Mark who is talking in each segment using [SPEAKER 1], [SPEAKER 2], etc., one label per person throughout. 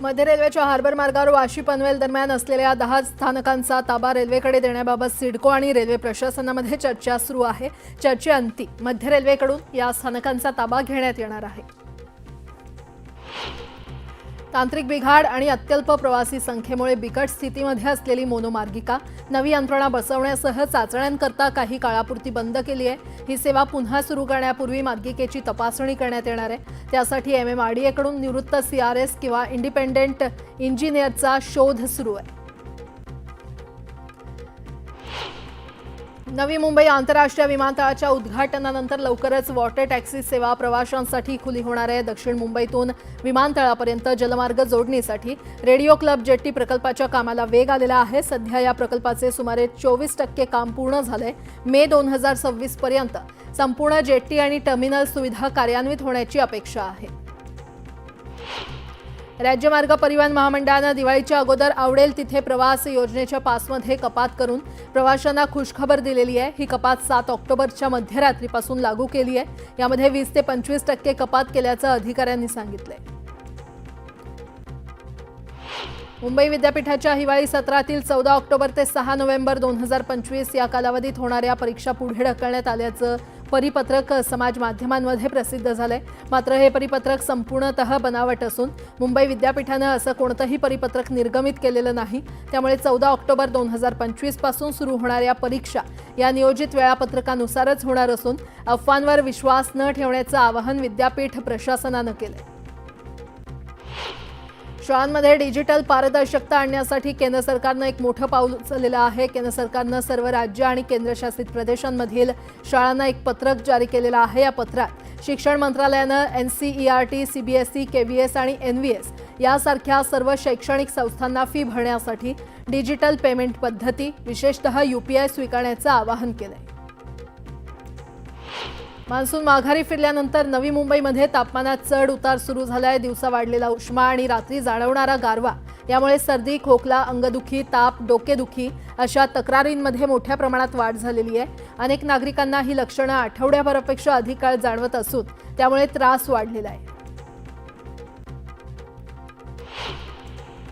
[SPEAKER 1] मध्य रेल्वेच्या हार्बर मार्गावर वाशी पनवेल दरम्यान असलेल्या 10 स्थानकांचा ताबा रेल्वेकडे देण्याबाबत सिडको आणि रेल्वे प्रशासनामध्ये चर्चा सुरू आहे। चर्चेअंती मध्य रेल्वेकडून या स्थानकांचा ताबा घेण्यात येणार आहे। तांत्रिक बिघाड आणि अत्यल्प प्रवासी संख्येमुळे बिकट स्थितीमध्ये असलेली मोनोमार्गिका नवी यंत्रणा बसवण्यासह चाचण्यांकरता काही काळापुरती बंद केली आहे। ही सेवा पुन्हा सुरू करण्यापूर्वी मार्गिकेची तपासणी करण्यात येणार आहे। त्यासाठी MMRDA कडून निवृत्त CRS किंवा इंडिपेंडेंट इंजिनियरचा शोध सुरू आहे। नवी मुंबई आंतरराष्ट्रीय विमानतळाच्या उद्घाटनानंतर लवकरच वॉटर टॅक्सी सेवा प्रवाशांसाठी खुली होणार आहे। दक्षिण मुंबईतून विमानतळापर्यंत जलमार्ग जोडणीसाठी रेडिओ क्लब जेट्टी प्रकल्पाच्या कामाला वेग आलेला आहे। सध्या या प्रकल्पाचे सुमारे 24% काम पूर्ण झाले। मे 2026 पर्यंत संपूर्ण जेट्टी आणि टर्मिनल सुविधा कार्यान्वित होण्याची अपेक्षा आहे। राज्य मार्ग परिवहन महामंडळाने दिवाळीच्या अगोदर आवडेल तिथे प्रवास योजनेच्या पासमध्ये कपात करून प्रवाशांना खुशखबर दिलेली आहे। ही कपात 7 ऑक्टोबरच्या मध्यरात्रीपासून लागू केली आहे। यामध्ये 20 ते 25% कपात केल्याचं अधिकाऱ्यांनी सांगितलंय। मुंबई विद्यापीठाच्या हिवाळी सत्रातील 14 ऑक्टोबर ते 6 नोव्हेंबर 2025 या कालावधीत होणाऱ्या परीक्षा पुढे ढकलण्यात आल्याचं परिपत्रक समाज माध्यमांमध्ये प्रसिद्ध झालंय। मात्र हे परिपत्रक संपूर्णतः बनावट असून मुंबई विद्यापीठाने असं कोणतंही परिपत्रक निर्गमित केलेलं नाही। त्यामुळे 14 ऑक्टोबर 2025 पासून सुरू होणाऱ्या परीक्षा या नियोजित वेळापत्रकानुसारच होणार असून अफवांवर विश्वास न ठेवण्याचं आवाहन विद्यापीठ प्रशासनाने केलंय। शाळांमध्ये डिजिटल पारदर्शकता आणण्यासाठी केंद्र सरकारने एक मोठं पाऊल उचललेलं आहे। केंद्र सरकारने सर्व राज्य आणि केंद्रशासित प्रदेशांमधील शाळांना एक पत्रक जारी केलेलं आहे। या पत्रात शिक्षण मंत्रालयाने NCERT, CBSE, KVS आणि NVS यासारख्या सर्व शैक्षणिक संस्थांना फी भरण्यासाठी डिजिटल पेमेंट पद्धती विशेषतः UPI स्वीकारण्याचं आवाहन केलंय। मान्सून माघारी फिरल्यानंतर नवी मुंबईमध्ये तापमानात चढ उतार सुरू झालाय। दिवसा वाढलेला उष्मा आणि रात्री जाणवणारा गारवा यामुळे सर्दी, खोकला, अंगदुखी, ताप, डोकेदुखी अशा तक्रारींमध्ये मोठ्या प्रमाणात वाढ झालेली आहे। अनेक नागरिकांना ही लक्षणं आठवड्याभरापेक्षा अधिक काळ जाणवत असून त्यामुळे त्रास वाढलेला आहे।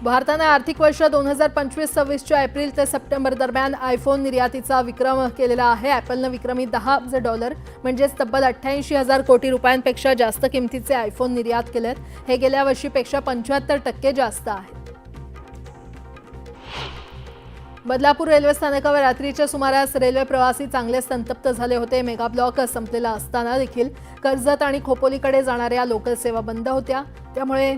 [SPEAKER 1] भारताने आर्थिक वर्ष 2025-26च्या एप्रिल ते सप्टेंबर दरम्यान आयफोन निर्यातीचा विक्रम केलेला आहे। ॲपलने विक्रमी $10 अब्ज म्हणजेच तब्बल 88,000 कोटी रुपयांपेक्षा जास्त किमतीचे आयफोन निर्यात केलेत। हे गेल्या वर्षीपेक्षा 75% जास्त आहे। बदलापूर रेल्वे स्थानकावर रात्रीच्या सुमारास रेल्वे प्रवासी चांगले संतप्त झाले होते। मेगा ब्लॉक संपलेला असताना देखील कर्जत आणि खोपोलीकडे जाणाऱ्या लोकल सेवा बंद होत्या। त्यामुळे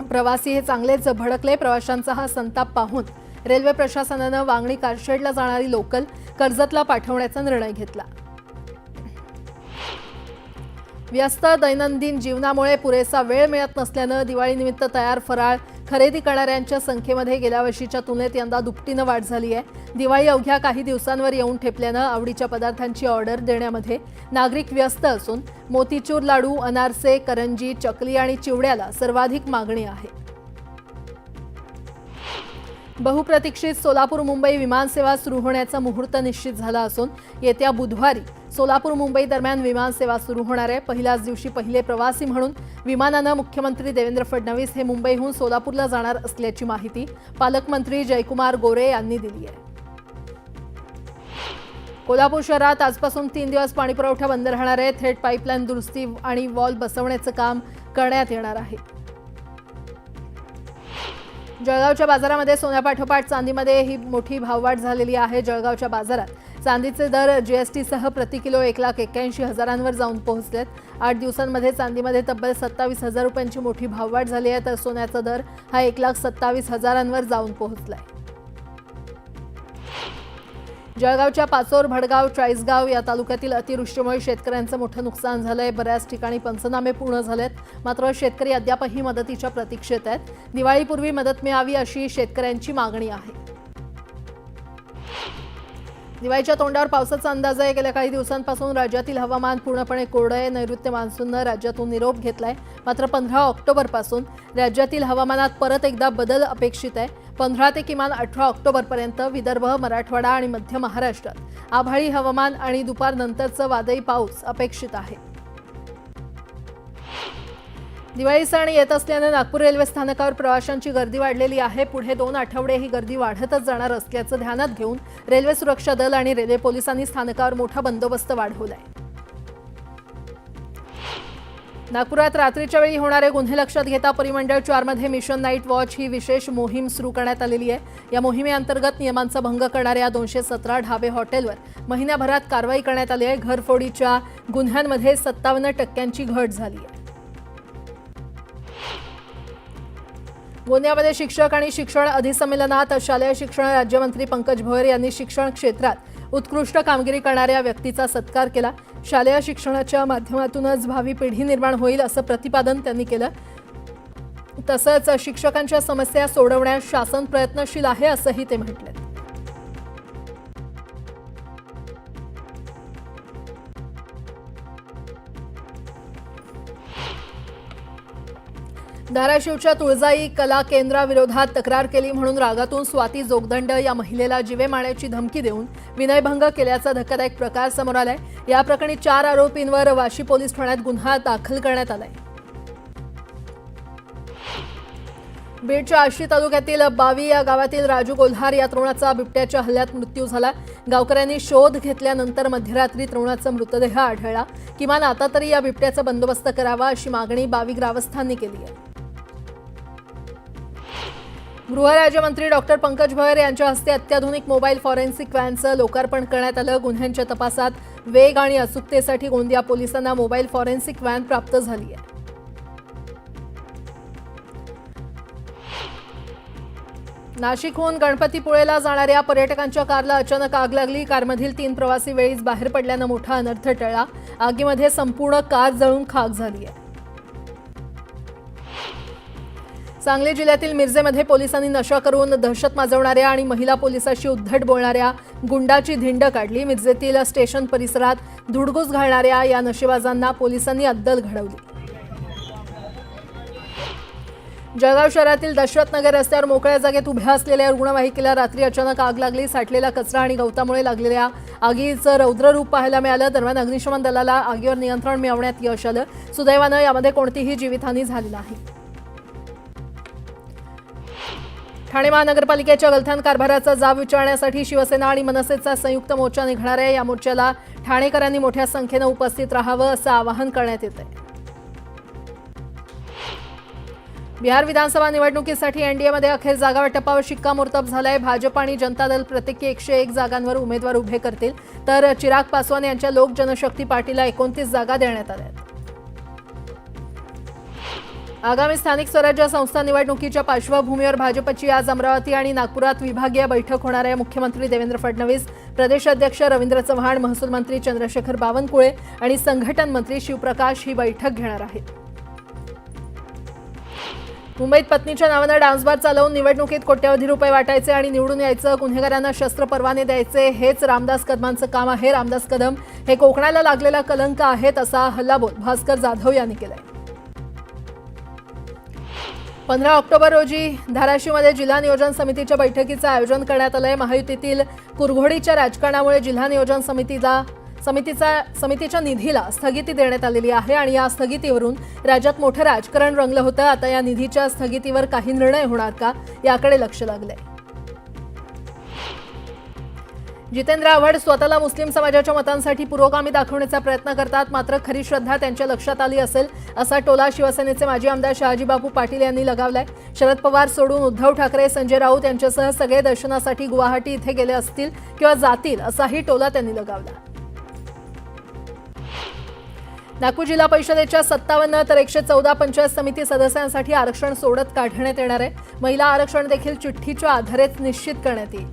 [SPEAKER 1] प्रवासी हे चांगलेच भडकले। प्रवाशांचा हा संताप पाहून रेल्वे प्रशासनाने वांगणी कारशेडला जाणारी लोकल कर्जतला पाठवण्याचा निर्णय घेतला। व्यस्त दैनंदिन जीवनामुळे पुरेसा वेळ मिळत नसल्याने दिवाळीनिमित्त तयार फराळ खरेदी करणाऱ्यांच्या संख्येमध्ये गेल्या वर्षीच्या तुलनेत यंदा दुपटीने वाढ झाली आहे। दिवाळी अवघ्या काही दिवसांवर येऊन ठेपल्याने आवडीच्या पदार्थांची ऑर्डर देण्यामध्ये नागरिक व्यस्त असून मोतीचूर लाडू, अनारसे, करंजी, चकली आणि चिवड्याला सर्वाधिक मागणी आहे। बहुप्रतीक्षित सोलापूर मुंबई विमानसेवा सुरू होण्याचा मुहूर्त निश्चित झाला असून येत्या बुधवारी सोलापूर मुंबई दरम्यान विमानसेवा सुरू होणार आहे। पहिल्याच दिवशी पहिले प्रवासी म्हणून विमानाने मुख्यमंत्री देवेंद्र फडणवीस हे मुंबईहून सोलापूरला जाणार असल्याची माहिती पालकमंत्री जयकुमार गोरे यांनी दिली आहे। कोल्हापूर शहरात आजपासून 3 दिवस पाणीपुरवठा बंद राहणार आहे। थेट पाईपलाईन दुरुस्ती आणि वॉल बसवण्याचं काम करण्यात येणार आहे। जळगावच्या बाजारामध्ये सोन्यापाठोपाठ चांदीमध्ये ही मोठी भाववाढ झालेली आहे। जळगावच्या बाजारात चांदीचे दर GST सह प्रति किलो 1,81,000 जाऊन पोहोचलेत। 8 दिवसांमध्ये चांदीमध्ये तब्बल 27,000 रुपयांची मोठी भाववाढ झाली आहे, तर सोन्याचा दर हा 1,27,000 जाऊन पोहोचलाय। जळगावच्या पाचोर, भडगाव, चाळीसगाव या तालुक्यातील अतिवृष्टीमुळे शेतकऱ्यांचं मोठं नुकसान झालंय। बऱ्याच ठिकाणी पंचनामे पूर्ण झालेत, मात्र शेतकरी अद्यापही मदतीच्या प्रतीक्षेत आहेत। दिवाळीपूर्वी मदत मिळावी अशी शेतकऱ्यांची मागणी आहे। दिवाळीच्या तोंडावर पावसाचा अंदाज आहे। गेल्या काही दिवसांपासून राज्यातील हवामान पूर्णपणे कोरडं आहे। नैऋत्य मान्सूनने राज्यातून निरोप घेतलाय, मात्र 15 ऑक्टोबरपासून राज्यातील हवामानात परत एकदा बदल अपेक्षित आहे। 15 ते किमान 18 ऑक्टोबरपर्यंत विदर्भ, मराठवाडा आणि मध्य महाराष्ट्रात आभाळी हवामान आणि दुपारनंतरचं वादळी पाऊस अपेक्षित आहे। दिवाळी सण येत असल्याने नागपूर रेल्वे स्थानकावर प्रवाशांची गर्दी वाढलेली आहे। पुढे 2 आठवडे ही गर्दी वाढतच जाणार असल्याचं ध्यानात घेऊन रेल्वे सुरक्षा दल आणि रेल्वे पोलिसांनी स्थानकावर मोठा बंदोबस्त वाढवलाय। नागपुरात रात्रीच्या वेळी होणारे गुन्हे लक्षात घेता परिमंडळ 4 मध्ये मिशन नाईट वॉच ही विशेष मोहीम सुरू करण्यात आलेली आहे। या मोहिमेअंतर्गत नियमांचा भंग करणाऱ्या 217 ढाबे हॉटेलवर महिन्याभरात कारवाई करण्यात आली आहे। घरफोडीच्या गुन्ह्यांमध्ये 57% घट झाली आहे। गोंदियामध्ये शिक्षक आणि शिक्षण अधिसंमेलनात शालेय शिक्षण राज्यमंत्री पंकज भोयर यांनी शिक्षण क्षेत्रात उत्कृष्ट कामगिरी करणाऱ्या व्यक्तीचा सत्कार केला। शालेय शिक्षणाच्या माध्यमातूनच भावी पिढी निर्माण होईल असं प्रतिपादन त्यांनी केलं। तसंच शिक्षकांच्या समस्या सोडवण्यास शासन प्रयत्नशील आहे असंही ते म्हटले। धाराशिवच्या तुळजाई कला केंद्राविरोधात तक्रार केली म्हणून रागातून स्वाती जोगदंड या महिलेला जीवे मारण्याची धमकी देऊन विनयभंग केल्याचा धक्कादायक प्रकार समोर आलाय। या प्रकरणी 4 आरोपींवर वाशी पोलीस ठाण्यात गुन्हा दाखल करण्यात आलाय। बीडच्या आष्टी तालुक्यातील बावी या गावातील राजू गोल्हार या तरुणाचा बिबट्याच्या हल्ल्यात मृत्यू झाला। गावकऱ्यांनी शोध घेतल्यानंतर मध्यरात्री तरुणाचा मृतदेह आढळला। किमान आता तरी या बिबट्याचा बंदोबस्त करावा अशी मागणी बावी ग्रामस्थांनी केली आहे। गृहराज्यमंत्री डॉक्टर पंकज भोयर यांच्या हस्ते अत्याधुनिक मोबाईल फॉरेन्सिक व्हॅनचं लोकार्पण करण्यात आलं। गुन्ह्यांच्या तपासात वेग आणि अचूकतेसाठी गोंदिया पोलिसांना मोबाईल फॉरेन्सिक व्हॅन प्राप्त झाली आहे। नाशिकहून गणपतीपुळेला जाणाऱ्या पर्यटकांच्या कारला अचानक आग लागली। कारमधील 3 प्रवासी वेळीच बाहेर पडल्यानं मोठा अनर्थ टळला। आगीमध्ये संपूर्ण कार जळून खाक झाली आहे। सांगली जिल्ह्यातील मिरजेमध्ये पोलिसांनी नशा करून दहशत माजवणाऱ्या आणि महिला पोलिसाशी उद्धट बोलणाऱ्या गुंडाची धिंड काढली। मिरजेतील स्टेशन परिसरात धुडगूस घालणाऱ्या या नशेबाजांना पोलिसांनी अद्दल घडवली। जळगाव शहरातील दशरथनगर रस्त्यावर मोकळ्या जागेत उभ्या असलेल्या रुग्णवाहिकेला रात्री अचानक आग लागली। साठलेला कचरा आणि गवतामुळे लागलेल्या आगीचं रौद्र रूप पाहायला मिळालं। दरम्यान अग्निशमन दलाला आगीवर नियंत्रण मिळवण्यात यश आलं। सुदैवानं यामध्ये कोणतीही जीवितहानी झाली नाही। ठाणे महानगरपालिकेच्या गलथान कारभाराचा जाब विचारण्यासाठी शिवसेना आणि मनसेचा संयुक्त मोर्चा निघणार आहे। या मोर्चाला ठाणेकरांनी मोठ्या संख्येनं उपस्थित राहावं असं आवाहन करण्यात येत आहे। बिहार विधानसभा निवडणुकीसाठी एनडीएमध्ये अखेर जागावाटपावर शिक्कामोर्तब झालंय। भाजप आणि जनता दल प्रत्येकी 101 जागांवर उमेदवार उभे करतील, तर चिराग पासवान यांच्या लोक जनशक्ती पार्टीला 29 जागा देण्यात आल्या आहेत। आगामी स्थानिक स्वराज्य संस्था निवडणुकीच्या पार्श्वभूमीवर भाजपची आज अमरावती आणि नागपुरात विभागीय बैठक होणार आहे। मुख्यमंत्री देवेंद्र फडणवीस, प्रदेश अध्यक्ष रवींद्र चव्हाण, महसूल मंत्री चंद्रशेखर बावनकुळे आणि संघटन मंत्री शिवप्रकाश ही बैठक घेणार आहेत। मुंबईत पत्नीच्या नावानं डान्स बार चालवून निवडणुकीत कोट्यवधी रुपये वाटायचे आणि निवडून यायचं, गुन्हेगारांना शस्त्र परवाने द्यायचे, हेच रामदास कदमांचं काम आहे। रामदास कदम हे कोकणाला लागलेला कलंक आहेत असा हल्लाबोल भास्कर जाधव यांनी केलाय। 15 ऑक्टोबर रोजी धाराशिवमध्ये जिल्हा नियोजन समितीच्या बैठकीचं आयोजन करण्यात आलंय। महायुतीतील कुरघोडीच्या राजकारणामुळे जिल्हा नियोजन समितीच्या निधीला स्थगिती देण्यात आलेली आहे आणि या स्थगितीवरून राज्यात मोठं राजकारण रंगलं होतं। आता या निधीच्या स्थगितीवर काही निर्णय होणार का याकडे लक्ष लागलंय। जितेंद्र आव्हाड स्वतःला मुस्लिम समाजाच्या मतांसाठी पुरोगामी दाखवण्याचा प्रयत्न करतात, मात्र खरी श्रद्धा त्यांच्या लक्षात आली असेल असा टोला शिवसेनेचे माजी आमदार शहाजीबापू पाटील यांनी लगावलाय। शरद पवार सोडून उद्धव ठाकरे, संजय राऊत यांच्यासह सगळे दर्शनासाठी गुवाहाटी इथे गेले असतील किंवा जातील असाही टोला त्यांनी लगावला। नागपूर जिल्हा परिषदेच्या 57 तर 114 पंचायत समिती सदस्यांसाठी आरक्षण सोडत काढण्यात येणार आहे। महिला आरक्षण देखील चिठ्ठीच्या आधारेच निश्चित करण्यात येईल।